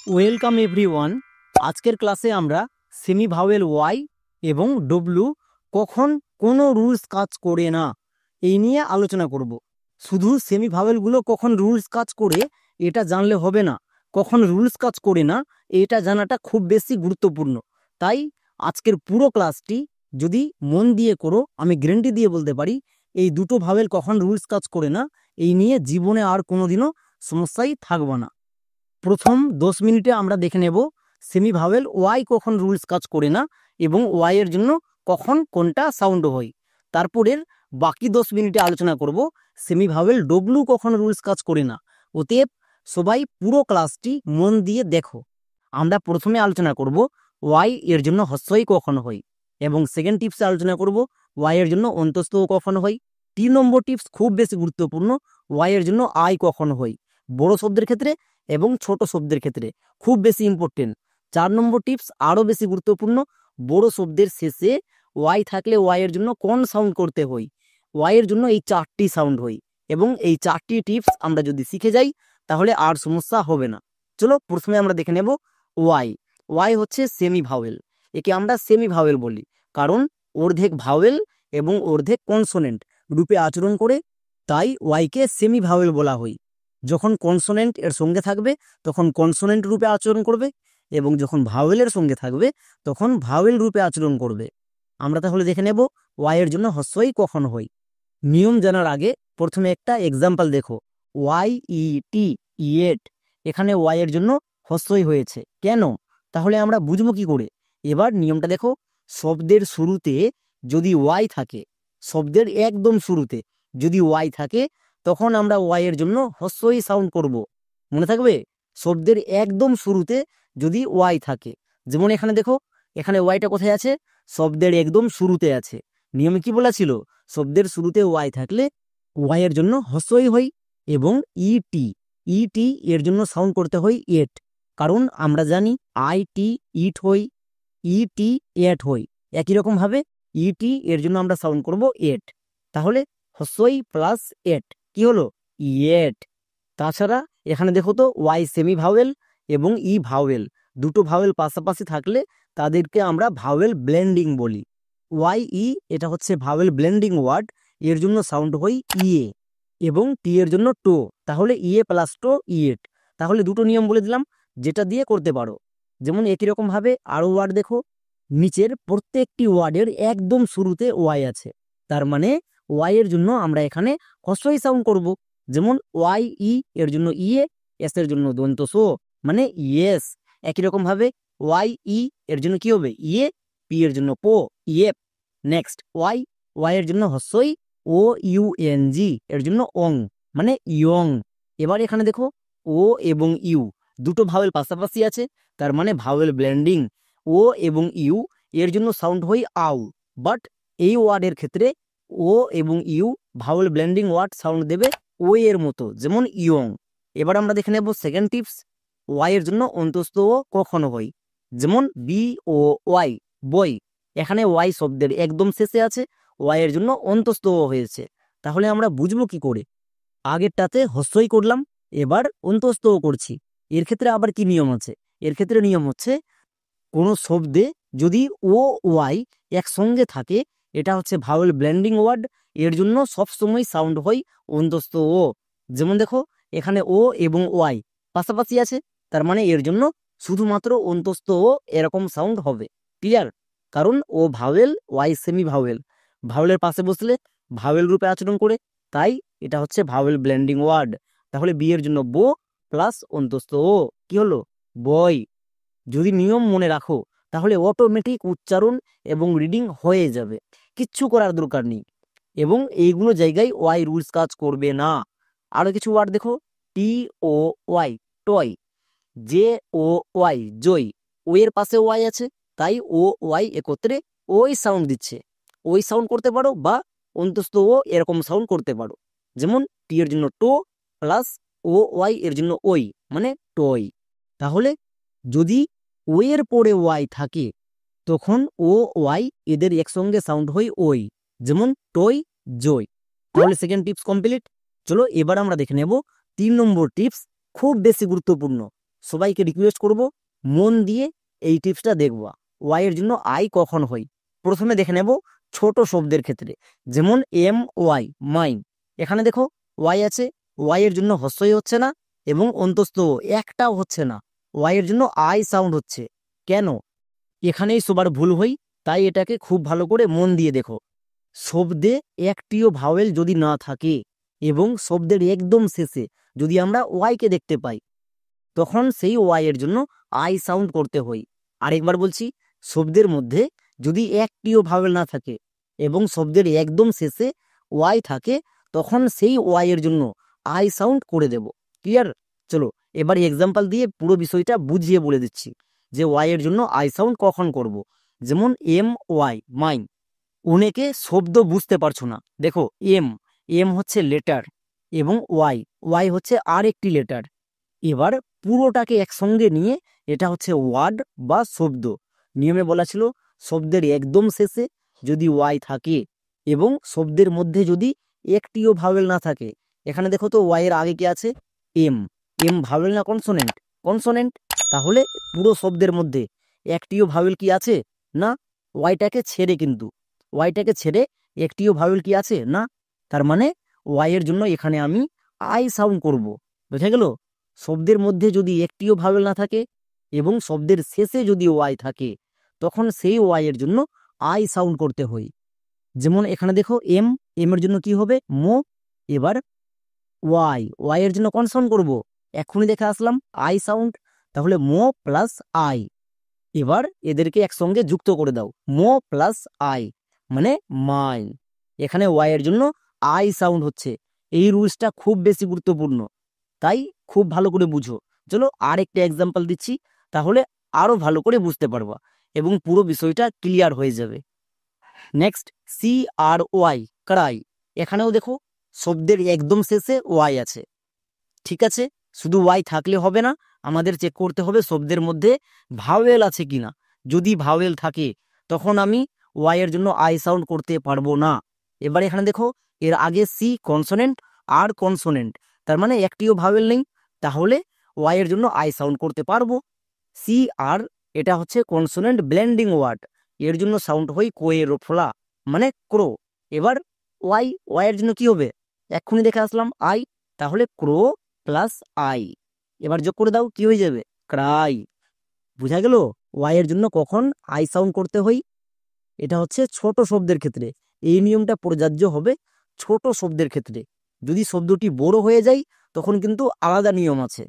Welcome everyone. আজকের ক্লাসে আমরা সেমি ভাওয়েল ওয়াই এবং ডব্লু কখন কোনো রুলস কাজ করে না এই নিয়ে আলোচনা করব। শুধু সেমি ভাওয়েলগুলো কখন রুলস কাজ করে এটা জানলে হবে না, কখন রুলস কাজ করে না এটা জানাটা খুব বেশি গুরুত্বপূর্ণ। তাই আজকের পুরো ক্লাসটি যদি মন দিয়ে করো, আমি গ্যারান্টি দিয়ে বলতে পারি এই দুটো ভাওয়েল কখন রুলস কাজ করে না এই নিয়ে জীবনে আর কোনোদিনও সমস্যাই থাকবে না। প্রথম 10 মিনিটে আমরা দেখে নেব সেমি ভাওয়েল ওয়াই কখন রুলস কাজ করে না এবং ওয়াই এর জন্য কখন কোনটা সাউন্ড হয়। তারপরের বাকি 10 মিনিটে আলোচনা করব সেমি ভাওয়েল ডব্লু কখন রুলস কাজ করে না। অতএব সবাই পুরো ক্লাসটি মন দিয়ে দেখো। আমরা প্রথমে আলোচনা করব ওয়াই এর জন্য হস্যই কখন হয় এবং সেকেন্ড টিপসে আলোচনা করব ওয়াই এর জন্য অন্তস্থ কখন হয়। 3 নম্বর টিপস খুব বেশি গুরুত্বপূর্ণ, ওয়াই এর জন্য আই কখন হয় বড় শব্দের ক্ষেত্রে এবং ছোট শব্দের ক্ষেত্রে, খুব বেশি ইম্পর্টেন্ট। 4 নম্বর টিপস আরও বেশি গুরুত্বপূর্ণ, বড় শব্দের শেষে ওয়াই থাকলে ওয়াই এর জন্য কোন সাউন্ড করতে হয়। ওয়াই এর জন্য এই 4টি সাউন্ড হয় এবং এই 4টি টিপস আমরা যদি শিখে যাই তাহলে আর সমস্যা হবে না। চলো প্রথমে আমরা দেখে নেব ওয়াই। ওয়াই হচ্ছে সেমি ভাওয়েল, একে আমরা সেমি ভাওয়েল বলি কারণ অর্ধেক ভাওয়েল এবং অর্ধেক কনসোনেন্ট রূপে আচরণ করে, তাই ওয়াইকে সেমি ভাওয়েল বলা হয়। যখন কনসোনেন্ট এর সঙ্গে থাকবে তখন কনসোনেন্ট রূপে আচরণ করবে এবং যখন ভাওয়েলের সঙ্গে থাকবে তখন ভাওয়েল রূপে আচরণ করবে। আমরা তাহলে দেখে নেব ওয়াই এর জন্য হস্যই কখন হয়। নিয়ম জানার আগে প্রথমে একটা এক্সাম্পল দেখো, ওয়াই ই টি ইয়েট, এখানে ওয়াই এর জন্য হস্যই হয়েছে কেন, তাহলে আমরা বুঝবো কি করে। এবার নিয়মটা দেখো, শব্দের শুরুতে যদি ওয়াই থাকে, শব্দের একদম শুরুতে যদি ওয়াই থাকে তখন আমরা ওয়াই এর জন্য হস্যই সাউন্ড করব। মনে থাকবে, শব্দের একদম শুরুতে যদি ওয়াই থাকে, যেমন এখানে দেখো, এখানে ওয়াইটা কোথায় আছে, শব্দের একদম শুরুতে আছে। নিয়মে কি বলা ছিল, শব্দের শুরুতে ওয়াই থাকলে ওয়াই এর জন্য হস্যই হয় এবং ইটি ইটি এর জন্য সাউন্ড করতে হয় এট, কারণ আমরা জানি আই টি ইট হই, ইটি এট হই। একই রকম ভাবে ইটি এর জন্য আমরা সাউন্ড করব এট, তাহলে হস্যই প্লাস এট কি হলো, ইয়েট। তাছাড়া এখানে দেখো তো, ওয়াই সেমি ভাওয়েল এবং ই ভাওয়েল, দুটো ভাওয়েল পাশাপাশি থাকলে তাদেরকে আমরা ভাওয়েল ব্লেন্ডিং বলি। ওয়াই ই এটা হচ্ছে ভাওয়েল ব্লেন্ডিং ওয়ার্ড, এর জন্য সাউন্ড হয় ইয়ে এবং টি এর জন্য টো, তাহলে ইয়ে প্লাস টো ইয়েট। তাহলে দুটো নিয়ম বলে দিলাম যেটা দিয়ে করতে পারো। যেমন একই রকম ভাবে আরো ওয়ার্ড দেখো, নিচের প্রত্যেকটি ওয়ার্ডের একদম শুরুতে ওয়াই আছে, তার মানে ওয়াই এর জন্য আমরা এখানে হস্যই সাউন্ড করব। যেমন ওয়াই ই এর জন্য ইয়ে, এস এর জন্য দন্ত সো মানে ইয়েস। একই রকম ভাবে ওয়াই ই এর জন্য কি হবে, ইয়ে, পি এর জন্য পো, ইয়েপ। নেক্সট ওয়াই, ওয়াই এর জন্য হস্যই ও ইউ এন জি, এর জন্য অং মানে ইয়ং। এবার এখানে দেখো ও এবং ইউ দুটো ভাওয়েল পাশাপাশি আছে, তার মানে ভাওয়েল ব্লেন্ডিং। ও এবং ইউ এর জন্য সাউন্ড হয় আউ, বাট এই ওয়ার্ডের ক্ষেত্রে ও এবং U vowel blending word sound দেবে ও এর মতো, যেমন ইয়ং। এবার আমরা দেখে নেব সেকেন্ড টিপস, ওয়াই এর জন্য অন্তস্থ ও কখনো হয়, যেমন বি ও ওয়াই বই। এখানে ওয়াই শব্দের একদম শেষে আছে, ওয়াই এর জন্য অন্তস্থ ও হয়েছে। তাহলে আমরা বুঝবো কি করে, আগেরটাতে হস্যই করলাম, এবার অন্তস্থ ও করছি। এর ক্ষেত্রে আবার কি নিয়ম আছে, এর ক্ষেত্রে নিয়ম হচ্ছে কোনো শব্দে যদি ও ওয়াই একসঙ্গে থাকে, এটা হচ্ছে ভাওয়েল ব্লেন্ডিং ওয়ার্ড, এর জন্য সবসময় সাউন্ড হয় অন্তস্থ ও। যেমন দেখো, এখানে ও এবং ওয়াই পাশাপাশি আছে, তার মানে এর জন্য শুধুমাত্র অন্তস্থ ও এরকম সাউন্ড হবে। ক্লিয়ার, কারণ ও ভাওয়েল, ওয়াই সেমি ভাওয়েল, ভাওয়েলের পাশে বসলে ভাওয়েল রূপে আচরণ করে, তাই এটা হচ্ছে ভাওয়েল ব্লেন্ডিং ওয়ার্ড। তাহলে বি এর জন্য বো প্লাস অন্তস্থ ও কি হলো, বই। যদি নিয়ম মনে রাখো তাহলে অটোমেটিক উচ্চারণ এবং রিডিং হয়ে যাবে, কিচ্ছু করার দরকার নেই এবং এইগুলো জায়গায় ওয়াই রুলস কাজ করবে না। আরো কিছু ওয়ার্ড দেখো, T O Y toy, J O Y joy, O এর পাশে ওয়াই আছে, তাই ও ওয়াই একত্রে ওই সাউন্ড দিচ্ছে, ওই সাউন্ড করতে পারো বা অন্তস্থ ও এরকম সাউন্ড করতে পারো। যেমন টি এর জন্য টো প্লাস ও ওয়াই এর জন্য ওই মানে টয়। তাহলে যদি ও এর পরে ওয়াই থাকে তখন ও ওয়াই এদের একসঙ্গে সাউন্ড হয় ওই, যেমন টয় জয়। তাহলে সেকেন্ড টিপস কমপ্লিট। চলো এবার আমরা দেখে নেব 3 নম্বর টিপস, খুব বেশি গুরুত্বপূর্ণ। সবাইকে রিকোয়েস্ট করব মন দিয়ে এই টিপসটা দেখবা। ওয়াই এর জন্য আই কখন হয় প্রথমে দেখে নেব ছোট শব্দের ক্ষেত্রে, যেমন এম ওয়াই মাইন। এখানে দেখো ওয়াই আছে, ওয়াই এর জন্য হস্যই হচ্ছে না এবং অন্তস্থ একটাও হচ্ছে না, ওয়াই এর জন্য আই সাউন্ড হচ্ছে। কেন? এখানেই সবার ভুল হই, তাই এটাকে খুব ভালো করে মন দিয়ে দেখো। শব্দে একটিও ভাওয়েল যদি না থাকে এবং শব্দের একদম শেষে যদি আমরা ওয়াইকে দেখতে পাই, তখন সেই ওয়াই এর জন্য আই সাউন্ড করতে হয়। আরেকবার বলছি, শব্দের মধ্যে যদি একটিও ভাওয়েল না থাকে এবং শব্দের একদম শেষে ওয়াই থাকে, তখন সেই ওয়াই এর জন্য আই সাউন্ড করে দেব। ক্লিয়ার? চলো এবার এক্সাম্পল দিয়ে পুরো বিষয়টা বুঝিয়ে বলে দিচ্ছি যে ওয়াই এর জন্য আই সাউন্ড কখন করব। যেমন এম ওয়াই মাইন। অনেকে শব্দ বুঝতে পারছো না, দেখো এম, এম হচ্ছে লেটার এবং ওয়াই, ওয়াই হচ্ছে আর একটি লেটার। এবার পুরোটাকে একসঙ্গে নিয়ে এটা হচ্ছে ওয়ার্ড বা শব্দ। নিয়মে বলা ছিল শব্দের একদম শেষে যদি ওয়াই থাকে এবং শব্দের মধ্যে যদি একটিও ভাওয়েল না থাকে। এখানে দেখো তো ওয়াই এর আগে কি আছে? এম। এম ভাওয়েল না কনসোনেন্ট? কনসোনেন্ট। তাহলে পুরো শব্দের মধ্যে একটিও ভাওয়েল কি আছে? না। ওয়াইটাকে ছেড়ে, কিন্তু ওয়াইটাকে ছেড়ে একটিও ভাওয়েল কি আছে? না। তার মানে ওয়াই এর জন্য এখানে আমি আই সাউন্ড করব। বুঝা গেল? শব্দের মধ্যে যদি একটিও ভাওয়েল না থাকে এবং শব্দের শেষে যদি ওয়াই থাকে, তখন সেই ওয়াই এর জন্য আই সাউন্ড করতে হয়। যেমন এখানে দেখো এম, এম এর জন্য কি হবে? মো। এবার ওয়াই, ওয়াই এর জন্য কোন সাউন্ড করব? এক্ষুনি দেখে আসলাম আই সাউন্ড। তাহলে মো প্লাস আই। এবার এদেরকে একসঙ্গে যুক্ত করে দাও, মো প্লাস আই মানে মাইল। এখানে ওয়াই এর জন্য আই সাউন্ড হচ্ছে। এই রুলসটা খুব বেশি গুরুত্বপূর্ণ, তাই খুব ভালো করে বুঝো। চলো আর একটা এক্সাম্পল দিচ্ছি, তাহলে আরো ভালো করে বুঝতে পারবা এবং পুরো বিষয়টা ক্লিয়ার হয়ে যাবে। নেক্সট সি আর ওয়াই, ক্রাই। এখানেও দেখো শব্দের একদম শেষে ওয়াই আছে। ঠিক আছে, শুধু ওয়াই থাকলে হবে না, আমাদের চেক করতে হবে শব্দের মধ্যে ভাওয়েল আছে কিনা। যদি ভাওয়েল থাকে তখন আমি ওয়াই এর জন্য আই সাউন্ড করতে পারবো না। এবার এখানে দেখো এর আগে সি কনসোনেন্ট আর কনসোনেন্ট, তার মানে একটিও ভাওয়েল নেই, তাহলে ওয়াই এর জন্য আই সাউন্ড করতে পারবো। সি আর এটা হচ্ছে কনসোনেন্ট ব্লেন্ডিং ওয়ার্ড, এর জন্য সাউন্ড হয় কোয়েরোফ্লা মানে ক্রো। এবার ওয়াই, ওয়াই এর জন্য কি হবে? এক্ষুনি দেখে আসলাম আই, তাহলে ক্রো প্লাস আই। এবার যোগ করে দাও, কি হয়ে যাবে? ক্রাই। বুঝা গেল ওয়াই এর জন্য কখন আই সাউন্ড করতে হয়? এটা হচ্ছে ছোট শব্দের ক্ষেত্রে। এই নিয়মটা প্রযোজ্য হবে ছোট শব্দের ক্ষেত্রে। যদি শব্দটি বড় হয়ে যায় তখন কিন্তু আলাদা নিয়ম আছে।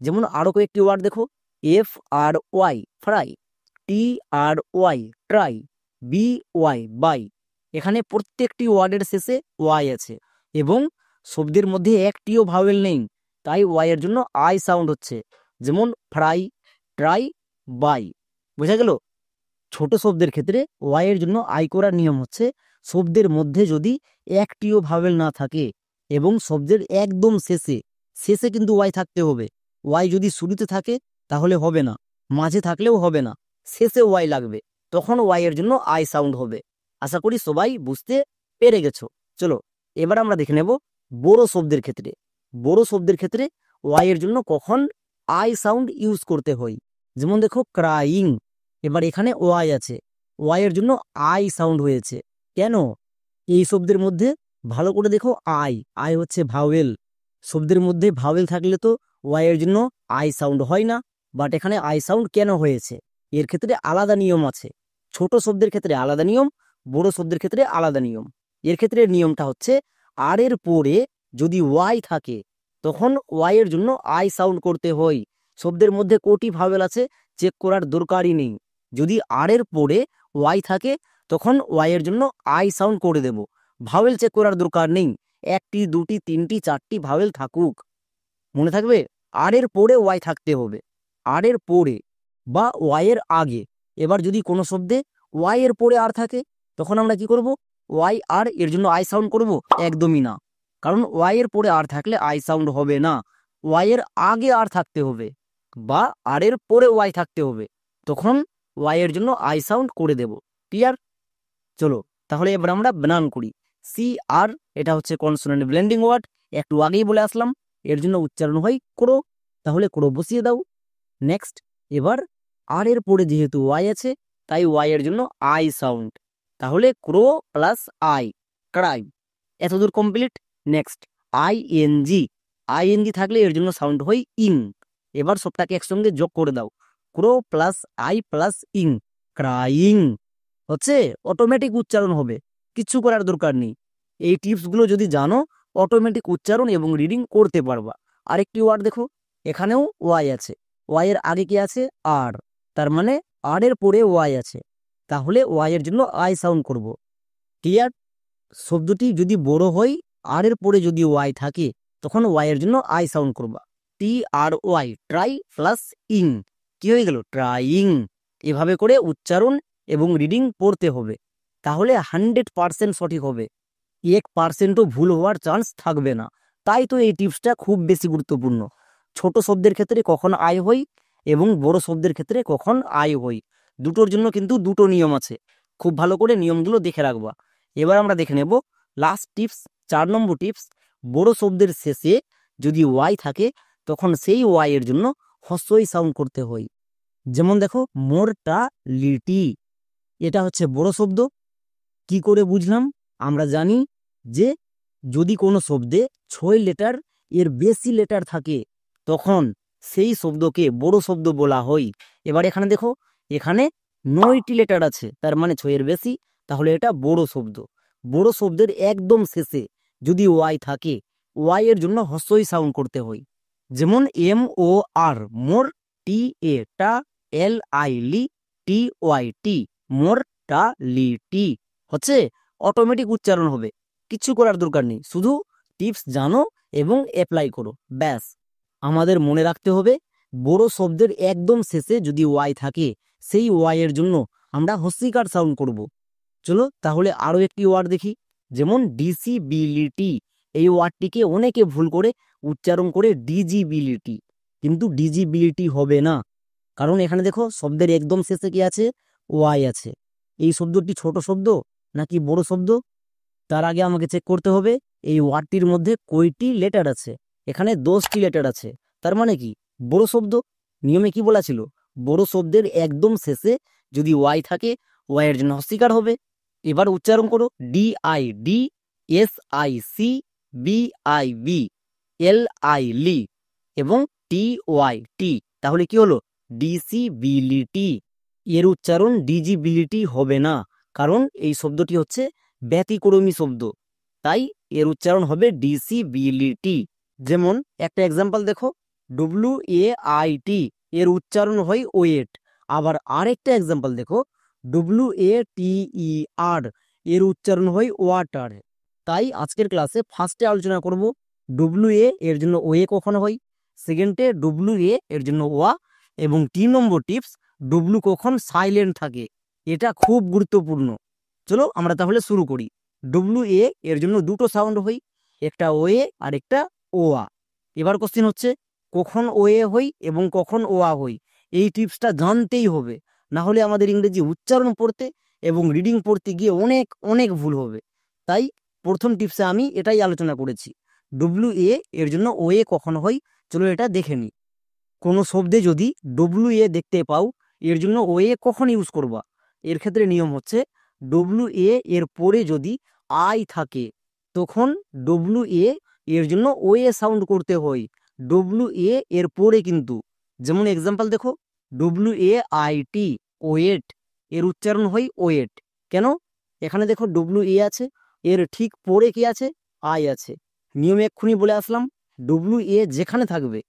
যেমন আরো কয়েকটি ওয়ার্ড দেখো, F R Y fry, T R Y try, B Y by. এখানে প্রত্যেকটি ওয়ার্ডের শেষে ওয়াই আছে এবং শব্দের মধ্যে একটিও ভাওয়েল নেই, তাই ওয়াই এর জন্য আই সাউন্ড হচ্ছে। যেমন ফ্রাই, ট্রাই, বাই। বোঝা গেল? ছোট শব্দের ক্ষেত্রে ওয়াই এর জন্য আই করার নিয়ম হচ্ছে শব্দের মধ্যে যদি একটিও ভাওয়েল না থাকে এবং শব্দের একদম শেষে, শেষে কিন্তু ওয়াই থাকতে হবে। ওয়াই যদি শুরুতে থাকে তাহলে হবে না, মাঝে থাকলেও হবে না, শেষে ওয়াই লাগবে, তখন ওয়াই এর জন্য আই সাউন্ড হবে। আশা করি সবাই বুঝতে পেরে গেছো। চলো এবার আমরা দেখে নেব বড় শব্দের ক্ষেত্রে। বড় শব্দের ক্ষেত্রে ওয়াই এর জন্য কখন আই সাউন্ড ইউজ করতে হয়। যেমন দেখো ক্রাইং, এবার এখানে ওয়াই আছে, ওয়াই এর জন্য আই সাউন্ড হয়েছে। কেন? এই শব্দের মধ্যে ভালো করে দেখো, আই, আই হচ্ছে ভাওয়েল। শব্দের মধ্যে ভাওয়েল থাকলে তো ওয়াই এর জন্য আই সাউন্ড হয় না, বাট এখানে আই সাউন্ড কেন হয়েছে? এর ক্ষেত্রে আলাদা নিয়ম আছে। ছোট শব্দের ক্ষেত্রে আলাদা নিয়ম, বড় শব্দের ক্ষেত্রে আলাদা নিয়ম। এর ক্ষেত্রে নিয়মটা হচ্ছে আর এর পরে যদি ওয়াই থাকে তখন ওয়াই এর জন্য আই সাউন্ড করতে হয়। শব্দের মধ্যে কোটি ভাওয়েল আছে চেক করার দরকারই নেই। যদি আর এর পরে ওয়াই থাকে তখন ওয়াই এর জন্য আই সাউন্ড করে দেব, ভাওয়েল চেক করার দরকার নেই। একটি, দুটি, তিনটি, চারটি ভাওয়েল থাকুক, মনে থাকবে আর এর পরে ওয়াই থাকতে হবে, আর এর পরে বা ওয়াই এর আগে। এবার যদি কোনো শব্দে ওয়াই এর পরে আর থাকে তখন আমরা কি করব? ওয়াই আর এর জন্য আই সাউন্ড করব? একদমই না, কারণ ওয়াই এর পরে আর থাকলে আই সাউন্ড হবে না। ওয়াই এর আগে আর থাকতে হবে বা আর এর পরে ওয়াই থাকতে হবে, তখন ওয়াই এর জন্য আই সাউন্ড করে দেব। ক্লিয়ার? চলো তাহলে এবার আমরা বানান করি। সি আর এটা হচ্ছে কনসোনেন্ট ব্লেন্ডিং ওয়ার্ড, একটু আগেই বলে আসলাম, এর জন্য উচ্চারণ হয় ক্রো। তাহলে ক্রো বসিয়ে দাও। নেক্সট, এবার আর এর পরে যেহেতু ওয়াই আছে তাই ওয়াই এর জন্য আই সাউন্ড, তাহলে ক্রো প্লাস আই, ক্রাই। এতদূর কমপ্লিট। নেক্সট, আইএনজি, আইএনজি থাকলে এর জন্য সাউন্ড হয় ইং। এবার সবটাকে একসঙ্গে যোগ করে দাও, cro plus I plus ing, crying. হচ্ছে অটোমেটিক উচ্চারণ হবে, কিচ্ছু করার দরকার নেই। এই টিপসগুলো যদি জানো, অটোমেটিক উচ্চারণ এবং রিডিং করতে পারবা। আরেকটি ওয়ার্ড দেখো, এখানেও ওয়াই আছে, ওয়াই এর আগে কি আছে আর, তার মানে আর এর পরে ওয়াই আছে, তাহলে ওয়াই এর জন্য আই সাউন্ড করব। ক্লিয়ার? শব্দটি যদি বড় হয়, আর এর পরে যদি ওয়াই থাকে, তখন ওয়াই এর জন্য আই সাউন্ড করবা। টি R Y, try plus ing, কি হয়ে গেল? ট্রাইং। এভাবে করে উচ্চারণ এবং রিডিং পড়তে হবে, তাহলে 100% সঠিক হবে, 1%ও ভুল হওয়ার চান্স থাকবে না। তাই তো এই টিপসটা খুব বেশি গুরুত্বপূর্ণ। ছোট শব্দের ক্ষেত্রে কখন আই হই এবং বড় শব্দের ক্ষেত্রে কখন আই হই, দুটোর জন্য কিন্তু দুটো নিয়ম আছে। খুব ভালো করে নিয়মগুলো দেখে রাখবা। এবার আমরা দেখে নেব লাস্ট টিপস, 4 নম্বর টিপস। বড় শব্দের শেষে যদি ওয়াই থাকে, তখন সেই ওয়াই এর জন্য হ্রস্বই সাউন্ড করতে হয়। যেমন দেখো, মোরটালিটি, এটা হচ্ছে বড় শব্দ। কি করে বুঝলাম? আমরা জানি যে যদি কোনো শব্দে 6 লেটার এর বেশি লেটার থাকে, তখন সেই শব্দকে বড় শব্দ বলা হয়। এবার এখানে দেখো, এখানে 9টি লেটার আছে, তার মানে 6 এর বেশি, তাহলে এটা বড় শব্দ। বড় শব্দের একদম শেষে যদি ওয়াই থাকে, ওয়াই এর জন্য হ্রস্বই সাউন্ড করতে হয়। যেমন এম ও আর, মোর, টি এ টা, এল I Li, T Y T, মোর টা লি টি। হচ্ছে অটোমেটিক উচ্চারণ হবে, কিছু করার দরকার নেই, শুধু টিপস জানো এবং অ্যাপ্লাই করো, ব্যাস। আমাদের মনে রাখতে হবে, বড় শব্দের একদম শেষে যদি ওয়াই থাকে, সেই ওয়াই এর জন্য আমরা হস্যিকার সাউন্ড করব। চলো তাহলে আরো একটি ওয়ার্ড দেখি, যেমন ডিসিবিলিটি। এই ওয়ার্ডটিকে অনেকে ভুল করে উচ্চারণ করে ডিজিবিলিটি, কিন্তু ডিজিবিলিটি হবে না, কারণ এখানে দেখো শব্দের একদম শেষে কি আছে? ওয়াই আছে। এই শব্দটি ছোট শব্দ নাকি বড় শব্দ, তার আগে আমাকে চেক করতে হবে এই ওয়ার্ডটির মধ্যে কয়টি লেটার আছে। এখানে 10টি লেটার আছে, তার মানে কি বড় শব্দ। নিয়মে কি বলা ছিল? বড় শব্দের একদম শেষে যদি ওয়াই থাকে, ওয়াই এর জন্য হস্যিকার হবে। এবার উচ্চারণ করো, D I D, S I C, B I B, L I li এবং টি ওয়াই টি, তাহলে কি হলো? ডিসিবিলিটি। এর উচ্চারণ ডিজিবিলিটি হবে না, কারণ এই শব্দটি হচ্ছে ব্যতিক্রমী শব্দ, তাই এর উচ্চারণ হবে ডিসিবিলিটি। যেমন একটা এক্সাম্পল দেখো, ডব্লিউ এ আই টি, এর উচ্চারণ হয় ওয়েট। আবার আরেকটা এক্সাম্পল দেখো, ডব্লিউ এ টি ই আর, এর উচ্চারণ হয় ওয়াটার। তাই আজকের ক্লাসে ফার্স্টে আলোচনা করব ডব্লিউ এ এর জন্য ওয়ে কখন হয়, সেকেন্ডে ডব্লিউ এ এর জন্য ওয়া, এবং 3 নম্বর টিপস, ডব্লিউ কখন সাইলেন্ট থাকে, এটা খুব গুরুত্বপূর্ণ। চলো আমরা তাহলে শুরু করি। ডব্লিউ এ এর জন্য দুটো সাউন্ড হয়, একটা ওয়ে আর একটা ওয়া। এবার কোশ্চেন হচ্ছে, কখন ওয়ে হই এবং কখন ওয়া হই, এই টিপসটা জানতেই হবে, না হলে আমাদের ইংরেজি উচ্চারণ পড়তে এবং রিডিং পড়তে গিয়ে অনেক অনেক ভুল হবে। তাই প্রথম টিপসে আমি এটাই আলোচনা করেছি, ডব্লিউ এ এর জন্য ওয়ে কখন হয়। চলো এটা দেখে নিই। কোনো শব্দে যদি ডব্লিউ এ দেখতে পাও, এর জন্য ওয়ে কখন ইউজ করবা? এর ক্ষেত্রে নিয়ম হচ্ছে, ডব্লিউ এ এর পরে যদি আই থাকে, তখন ডব্লিউ এ এর জন্য ওয়ে সাউন্ড করতে হয়, ডব্লিউ এ এর পরে কিন্তু। যেমন এক্সাম্পল দেখো, W A I T, wait, এর উচ্চারণ হয় ওয়েট। কেন? এখানে দেখো ডব্লিউ এ আছে, এর ঠিক পরে কি আছে? আই আছে। নিয়ম এক্ষুনি বলে আসলাম, ডব্লিউ এ যেখানে থাকবে,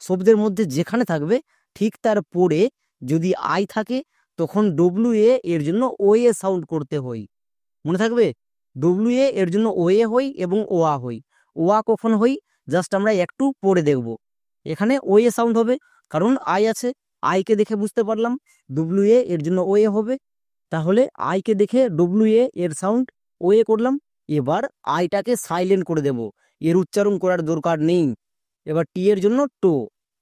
শব্দের মধ্যে যেখানে থাকবে, ঠিক তার পরে যদি আই থাকে, তখন ডব্লিউ এ এর জন্য ওয়ে সাউন্ড করতে হয়। মনে থাকবে, ডব্লিউ এ এর জন্য ওয়ে হই এবং ওয়া হই। ওয়া কখন হই জাস্ট আমরা একটু পরে দেখব। এখানে ওয়ে সাউন্ড হবে, কারণ আই আছে, আইকে দেখে বুঝতে পারলাম ডব্লিউ এ এর জন্য ওয়ে হবে, তাহলে আইকে দেখে ডব্লিউ এ এর সাউন্ড ওয়ে করলাম। এবার আইটাকে সাইলেন্ট করে দেব, এর উচ্চারণ করার দরকার নেই। এবার টি এর জন্য টো,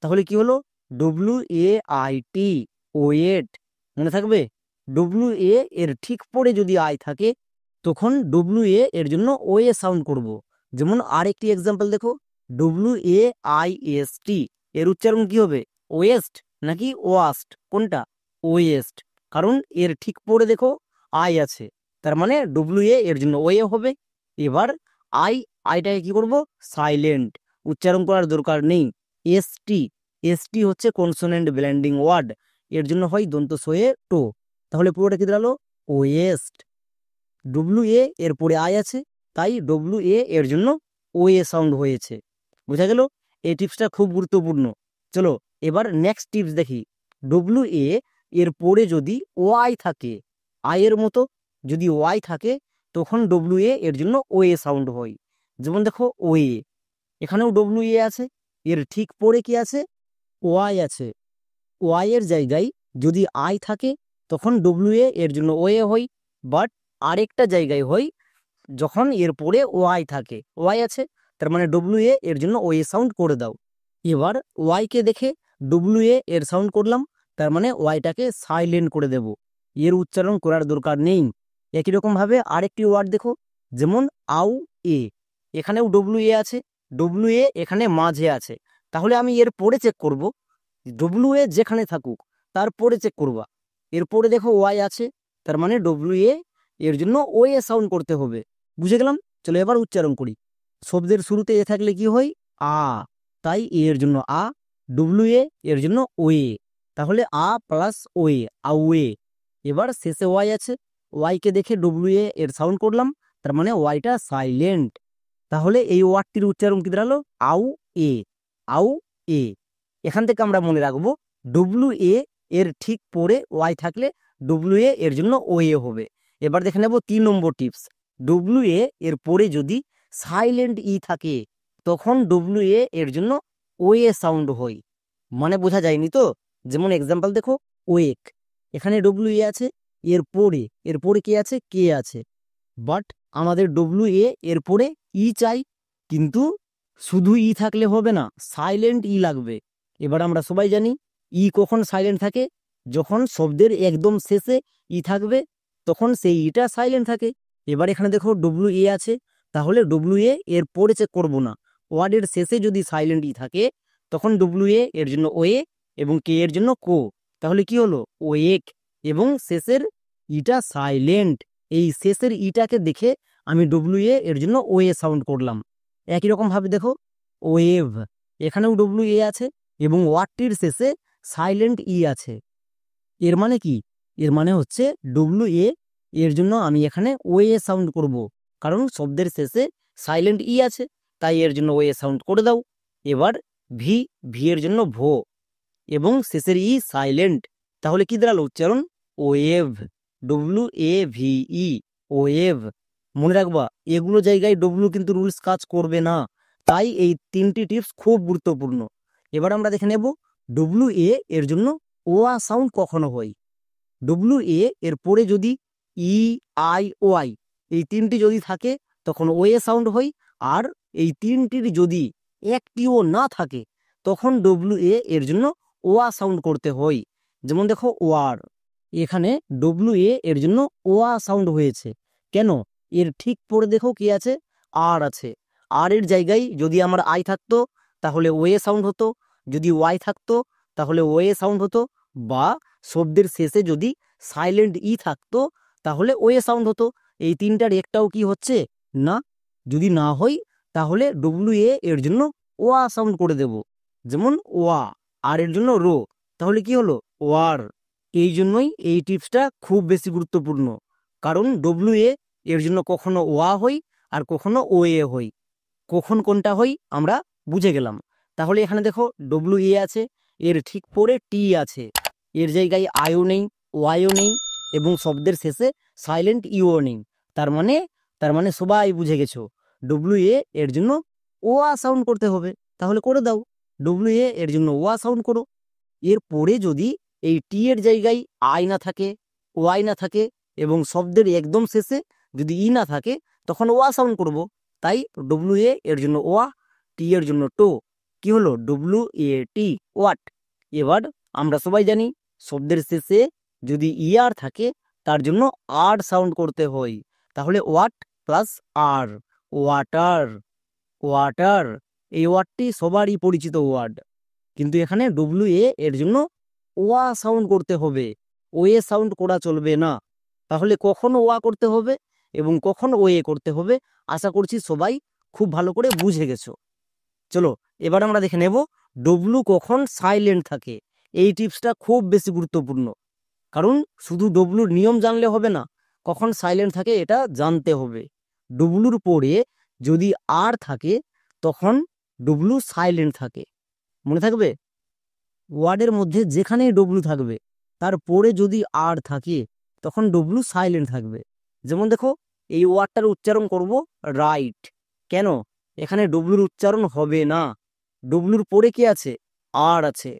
তাহলে কি হলো? W A I T, wait. মনে থাকবে, ডব্লিউ এ এর ঠিক পরে যদি আই থাকে, তখন ডব্লিউ এ এর জন্য ওয়ে সাউন্ড করব। যেমন আরেকটি এক্সাম্পল দেখো, W A I S T, এর উচ্চারণ কি হবে? ওয়েস্ট। নাকি ওয়াস্ট? কোনটা? ওয়েস্ট। কারণ এর ঠিক পরে দেখো আই আছে, তার মানে ডব্লিউ এ এর জন্য ওয়ে হবে। এবার আই, আইটাকে কি করব? সাইলেন্ট, উচ্চারণ করার দরকার নেই। এসটি, এসটি হচ্ছে কনসোনেন্ট ব্লেন্ডিং ওয়ার্ড, এর জন্য হয় দন্ত সয়ে টো। তাহলে পুরোটা কি দাঁড়ালো? ওয়েস্ট। ডব্লিউ এ এর পরে আই আছে, তাই ডব্লিউ এ এর জন্য ওয়ে সাউন্ড হয়েছে। বোঝা গেল? এই টিপসটা খুব গুরুত্বপূর্ণ। চলো এবার নেক্সট টিপস দেখি। ডব্লিউ এ এর পরে যদি ওয়াই থাকে, আয়ের মতো যদি ওয়াই থাকে, তখন ডব্লিউ এ এর জন্য ওয়ে সাউন্ড হয়। যেমন দেখো ওয়ে, এখানেও ডব্লিউ এ আছে, এর ঠিক পরে কি আছে? ওয়াই আছে। ওয়াই এর জায়গায় যদি আই থাকে, তখন ডব্লিউ এ এর জন্য ওয়ে হয়। বাট আরেকটা জায়গায় হয় যখন এর পরে ওয়াই থাকে, ওয়াই আছে, তার মানে ডব্লিউ এ এর জন্য ওয়ে সাউন্ড করে দাও। এবার ওয়াই কে দেখে ডব্লিউ এ এর সাউন্ড করলাম, তার মানে ওয়াইটাকে সাইলেন্ট করে দেব, এর উচ্চারণ করার দরকার নেই। একই রকম ভাবে আরেকটি ওয়ার্ড দেখো, যেমন আউ এ, এখানেও ডব্লিউ এ আছে, ডব্লিউ এ এখানে মাঝে আছে, তাহলে আমি এর পরে চেক করব। ডব্লিউ এ যেখানে থাকুক তারপরে চেক করবা। এরপরে দেখো ওয়াই আছে, তার মানে ডব্লিউ এ এর জন্য ও এ সাউন্ড করতে হবে। বুঝে গেলাম? চলো এবার উচ্চারণ করি। শব্দের শুরুতে এ থাকলে কি হয়? আ, তাই এ এর জন্য আ, ডব্লিউ এ এর জন্য ওয়ে, তাহলে আ প্লাস ওয়ে, আউয়ে। এবার শেষে ওয়াই আছে, ওয়াই কে দেখে ডব্লিউ এ এর সাউন্ড করলাম, তার মানে ওয়াইটা সাইলেন্ট। তাহলে এই ওয়ার্ডটির উচ্চারণ কি দাঁড়ালো? আউ এ, আউ এ। এখান থেকে আমরা মনে রাখবো ডব্লিউ এ এর ঠিক পরে ওয়াই থাকলে ডব্লিউ এ এর জন্য ওয়ে হবে। এবার দেখে নেব 3 নম্বর টিপস। ডব্লিউ এ এর পরে যদি সাইলেন্ট ই থাকে, তখন ডব্লিউ এ এর জন্য ওয়ে সাউন্ড হয়। মানে বোঝা যায়নি তো? যেমন এক্সাম্পল দেখো, ওয়েক, এখানে ডব্লিউ এ আছে, এর পরে কে আছে? কে আছে। বাট আমাদের ডব্লিউ এ এর পরে ই চাই, কিন্তু শুধু ই থাকলে হবে না, সাইলেন্ট ই লাগবে। এবার আমরা সবাই জানি ই কখন সাইলেন্ট থাকে? যখন শব্দের একদম শেষে ই থাকবে, তখন সেই ইটা সাইলেন্ট থাকে। এবার এখানে দেখো ডব্লিউ এ আছে, তাহলে ডব্লিউ এ এর পরে চেক করবো না, ওয়ার্ডের শেষে যদি সাইলেন্ট ই থাকে, তখন ডব্লিউ এ এর জন্য ওয়ে এবং কে এর জন্য কো। তাহলে কি হলো? ওয়েক, এবং শেষের ইটা সাইলেন্ট। এই শেষের ইটাকে দেখে আমি ডব্লিউ এ এর জন্য ওয়ে সাউন্ড করলাম। একই রকম ভাবে দেখো ওয়েভ, এখানেও ডব্লিউ এ আছে এবং ওয়ার্ডটির শেষে সাইলেন্ট ই আছে। এর মানে কি? এর মানে হচ্ছে ডব্লিউ এ এর জন্য আমি এখানে ওয়ে সাউন্ড করব, কারণ শব্দের শেষে সাইলেন্ট ই আছে, তাই এর জন্য ওয়ে সাউন্ড করে দাও। এবার ভি, ভি এর জন্য ভো, এবং শেষের ই সাইলেন্ট, তাহলে কি দাঁড়ালো উচ্চারণ? Wave, W A V E, wave. মনে রাখবা এগুলো জায়গায় ডব্লিউ কিন্তু রুলস কাজ করবে না, তাই এই 3টি টিপস খুব গুরুত্বপূর্ণ। এবার আমরা দেখে নেব ডব্লিউ এ এর জন্য ওয়া সাউন্ড কখনো হয়। ডব্লিউ এ এর পরে যদি ই, আই, ওয়াই এই 3টি যদি থাকে, তখন ওয়ে সাউন্ড হয়। আর এই 3টির যদি একটিও না থাকে, তখন ডব্লিউ এ এর জন্য ওয়া সাউন্ড করতে হয়। যেমন দেখো ওয়ার, এখানে ডব্লিউ এ এর জন্য ওয়া সাউন্ড হয়েছে। কেন? এর ঠিক পরে দেখো কি আছে? আর আছে। আর এর জায়গায় যদি আমার আই থাকতো, তাহলে ওয়ে সাউন্ড হতো। যদি ওয়াই থাকতো, তাহলে ওয়ে সাউন্ড হতো। বা শব্দের শেষে যদি সাইলেন্ট ই থাকতো, তাহলে ওয়ে সাউন্ড হতো। এই 3টার একটাও কি হচ্ছে? না। যদি না হয়, তাহলে ডব্লিউ এ এর জন্য ওয়া সাউন্ড করে দেব। যেমন ওয়া, আর এর জন্য রো, তাহলে কি হলো? ওয়ার। এই জন্যই এই টিপসটা খুব বেশি গুরুত্বপূর্ণ, কারণ ডব্লিউ এ এর জন্য কখনো ওয়া হই আর কখনো ও এ হই। কখন কোনটা হই আমরা বুঝে গেলাম। তাহলে এখানে দেখো ডব্লিউ এ আছে, এর ঠিক পরে টি আছে, এর জায়গায় আইও নেই, ওয়াইও নেই, এবং শব্দের শেষে সাইলেন্ট ইও নেই। তার মানে সবাই বুঝে গেছো ডব্লিউ এ এর জন্য ওয়া সাউন্ড করতে হবে। তাহলে করে দাও, ডব্লিউ এ এর জন্য ওয়া সাউন্ড করো। এর পরে যদি এই টি এর জায়গায় আই না থাকে, ওয়াই না থাকে, এবং শব্দের একদম শেষে যদি ই না থাকে, তখন ওয়া সাউন্ড করব। তাই ডব্লিউ এ এর জন্য ওয়া, টি এর জন্য টো। কি হলো? W A T, watt. এবার আমরা সবাই জানি শব্দের শেষে যদি ই আর থাকে, তার জন্য আর সাউন্ড করতে হয়। তাহলে ওয়াট প্লাস আর, ওয়াটার, ওয়াটার। এই ওয়ার্ডটি সবারই পরিচিত ওয়ার্ড, কিন্তু এখানে ডব্লিউ এ এর জন্য ওয়া সাউন্ড করতে হবে, ওয়ে সাউন্ড করা চলবে না। তাহলে কখন ওয়া করতে হবে এবং কখন ওয়ে করতে হবে আশা করছি সবাই খুব ভালো করে বুঝে গেছো। চলো এবার আমরা দেখে নেব ডব্লু কখন সাইলেন্ট থাকে। এই টিপসটা খুব বেশি গুরুত্বপূর্ণ, কারণ শুধু ডব্লুর নিয়ম জানলে হবে না, কখন সাইলেন্ট থাকে এটা জানতে হবে। ডব্লুর পরে যদি আর থাকে তখন ডব্লু সাইলেন্ট থাকে, মনে থাকবে। ওয়ার্ডের মধ্যে যেখানেই ডব্লু থাকবে তার পরে যদি আর থাকে তখন ডব্লু সাইলেন্ট থাকবে। যেমন দেখো এই ওয়ার্ডটার উচ্চারণ করব রাইট, কেন? এখানে ডব্লুর উচ্চারণ হবে না, ডব্লুর পরে কি আছে? আর আছে।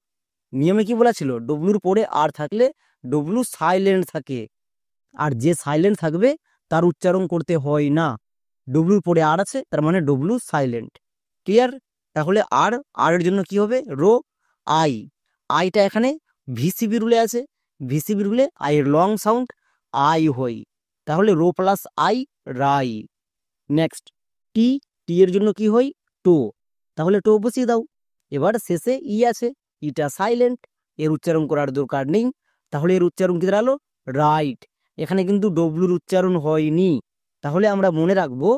নিয়মে কি বলা ছিল? ডব্লুর পরে আর থাকলে ডব্লু সাইলেন্ট থাকে, আর যে সাইলেন্ট থাকবে তার উচ্চারণ করতে হয় না। ডব্লুর পরে আর আছে তার মানে ডব্লু সাইলেন্ট। ক্লিয়ার? তাহলে আর এর জন্য কি হবে? Ro I. আইটা এখানে ভিসিবি রুলে আছে, ভিসিবি রুলে আই এর লং সাউন্ড আই হই, তাহলে রো প্লাস আই রাই। নেক্সট টি, টি এর জন্য কি হই? টো, তাহলে টো বসিয়ে দাও। এবার শেষে ই আছে, ইটা সাইলেন্ট, এর উচ্চারণ করার দরকার নেই, তাহলে এর উচ্চারণ কি দাঁড়ালো? রাইট। এখানে কিন্তু ডব্লুর উচ্চারণ হয়নি, তাহলে আমরা মনে রাখবো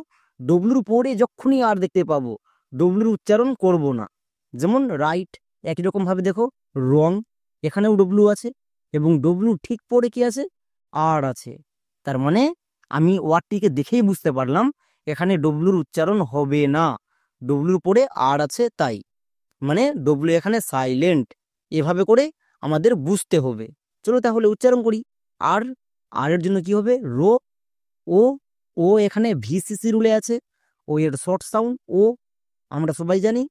ডব্লুর পরে যখনই আর দেখতে পাবো ডব্লুর উচ্চারণ করব না। যেমন রাইট, একই রকম ভাবে দেখো রং, এখানেও ডব্লু আছে এবং ডব্লু ঠিক পরে কি আছে? আর আছে। তার মানে আমি ওয়ার্ডটিকে দেখেই বুঝতে পারলাম এখানে ডব্লুর উচ্চারণ হবে না, ডব্লুর পরে আর আছে তাই, মানে ডব্লু এখানে সাইলেন্ট। এভাবে করে আমাদের বুঝতে হবে। চলো তাহলে উচ্চারণ করি। আর এর জন্য কি হবে? রো ও, ও এখানে ভিসিসি রুলে আছে, ও এর শর্ট সাউন্ড ও। আমরা সবাই জানি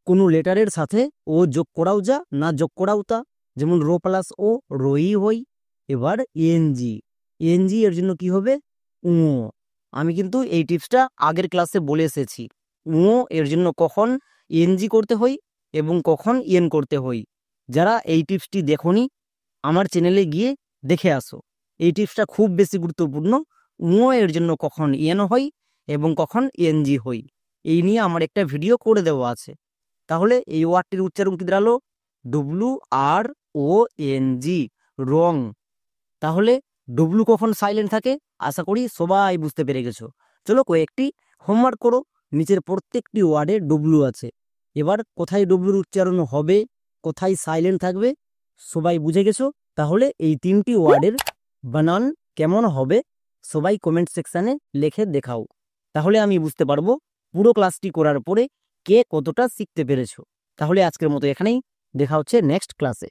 কোনো লেটারের সাথে ও যোগ করাও যা, না যোগ করাও তা। যেমন রো প্লাস ও রোই হই। এবার এনজি, এনজি এর জন্য কি হবে? ও। আমি কিন্তু এই টিপসটা আগের ক্লাসে বলে এসেছি। ও এর জন্য কখন এনজি করতে হই এবং কখন এন করতে হই। যারা এই টিপসটি দেখোনি আমার চ্যানেলে গিয়ে দেখে আসো, এই টিপসটা খুব বেশি গুরুত্বপূর্ণ। ও এর জন্য কখন এন হই এবং কখন এনজি হই এই নিয়ে আমার একটা ভিডিও করে দেওয়া আছে। তাহলে এই ওয়ার্ডটির উচ্চারণ কি দাঁড়ালো? W R O N G, wrong. তাহলে ডব্লু কখন সাইলেন্ট থাকে আশা করি সবাই বুঝতে পেরে গেছো। চলো কয়েকটি হোমওয়ার্ক করো। নিচের প্রত্যেকটি ওয়ার্ডে ডব্লু আছে, এবার কোথায় ডব্লুর উচ্চারণ হবে, কোথায় সাইলেন্ট থাকবে সবাই বুঝে গেছো। তাহলে এই তিনটি ওয়ার্ডের বানান কেমন হবে সবাই কমেন্ট সেকশানে লিখে দেখাও, তাহলে আমি বুঝতে পারবো পুরো ক্লাসটি করার পরে কে কতটা শিখতে পেরেছো। তাহলে আজকের মতো এখানেই, দেখা হচ্ছে নেক্সট ক্লাসে।